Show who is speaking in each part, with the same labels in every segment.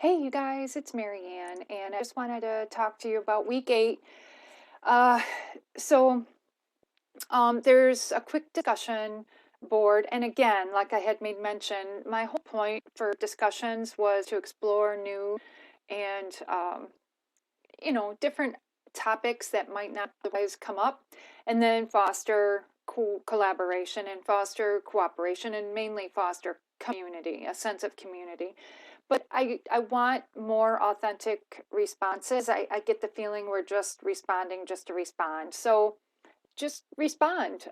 Speaker 1: Hey, you guys, it's Marianne, and I just wanted to talk to you about week 8. Uh, so, there's a quick discussion board, and again, like I had made mention, my whole point for discussions was to explore new and different topics that might not otherwise come up, and then foster collaboration and foster cooperation, and mainly foster community, a sense of community. But I want more authentic responses. I get the feeling we're just responding just to respond. So just respond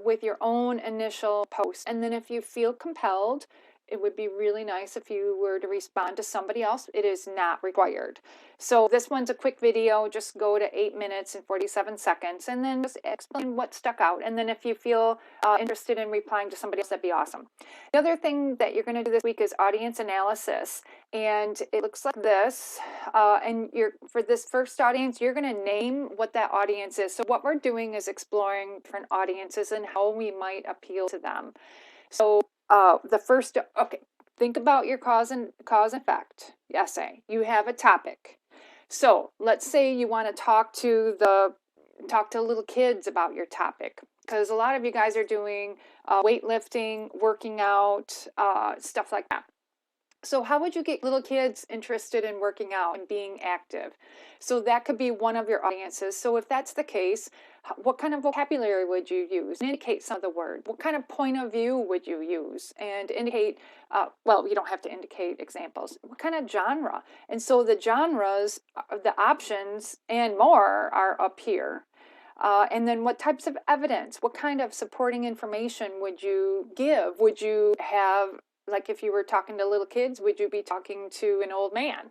Speaker 1: with your own initial post. And then if you feel compelled, it would be really nice if you were to respond to somebody else. It is not required. So this one's a quick video. Just go to 8 minutes and 47 seconds and then just explain what stuck out. And then if you feel interested in replying to somebody else, that'd be awesome. The other thing that you're going to do this week is audience analysis. And it looks like this. And for this first audience, you're going to name what that audience is. So what we're doing is exploring different audiences and how we might appeal to them. So okay, think about your cause and effect essay. You have a topic. So let's say you want to talk to little kids about your topic, because a lot of you guys are doing weightlifting, working out, stuff like that. So how would you get little kids interested in working out and being active? So that could be one of your audiences. So if that's the case, what kind of vocabulary would you use? Indicate some of the words. What kind of point of view would you use? And indicate, well, you don't have to indicate examples. What kind of genre? And so the genres, the options, and more are up here. And then what types of evidence, what kind of supporting information would you give? Would you have, like if you were talking to little kids, would you be talking to an old man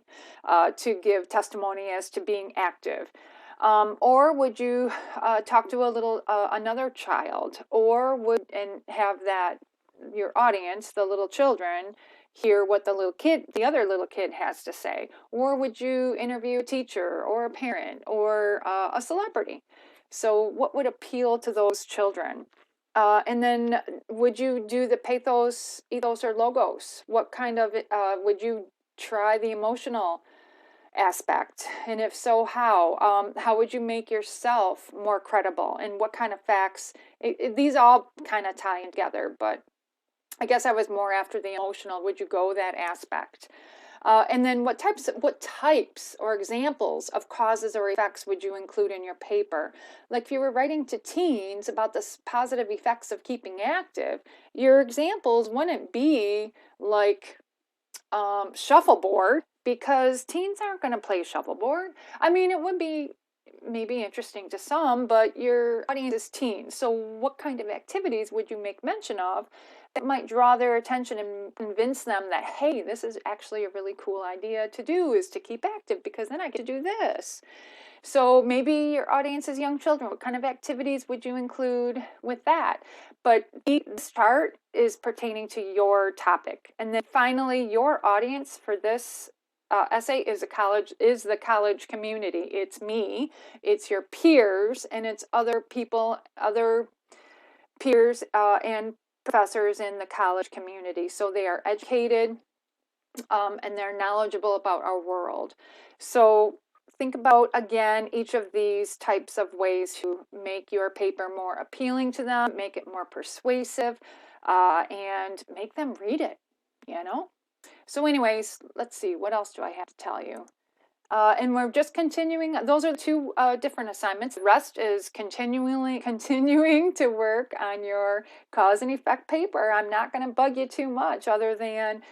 Speaker 1: to give testimony as to being active? Or would you talk to another child, and have that your audience, the little children, hear what the other little kid has to say? Or would you interview a teacher or a parent or a celebrity? So what would appeal to those children? And then would you do the pathos, ethos, or logos? What kind of, would you try the emotional aspect? And if so, how? How would you make yourself more credible? And what kind of facts? These all kind of tie in together, but I guess I was more after the emotional. Would you go that aspect? And then what types or examples of causes or effects would you include in your paper? Like if you were writing to teens about the positive effects of keeping active, your examples wouldn't be like shuffleboard, because teens aren't going to play shuffleboard. I mean, it would be maybe interesting to some, but your audience is teens. So what kind of activities would you make mention of that might draw their attention and convince them that, hey, this is actually a really cool idea to do, is to keep active, because then I get to do this. So maybe your audience is young children. What kind of activities would you include with that? But this chart is pertaining to your topic. And then finally, your audience for this essay is the college community. It's me, it's your peers, and it's other people, other peers and professors in the college community. So they are educated and they're knowledgeable about our world. So think about, again, each of these types of ways to make your paper more appealing to them, make it more persuasive, and make them read it, you know? So anyways, let's see, what else do I have to tell you? And we're just continuing. Those are two different assignments. The rest is continuing to work on your cause and effect paper. I'm not going to bug you too much, other than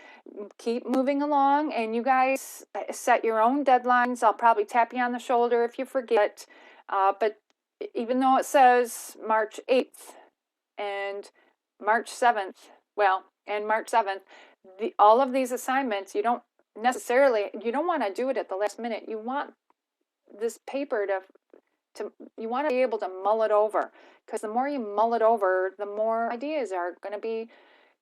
Speaker 1: keep moving along, and you guys set your own deadlines. I'll probably tap you on the shoulder if you forget. But even though it says March 8th and March 7th, and March 7th, all of these assignments, you don't want to do it at the last minute. You want this paper you want to be able to mull it over, because the more you mull it over, the more ideas are going to be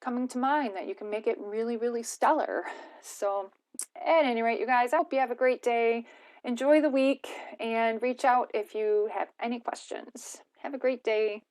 Speaker 1: coming to mind that you can make it really, really stellar. So at any rate, you guys, I hope you have a great day. Enjoy the week and reach out if you have any questions. Have a great day.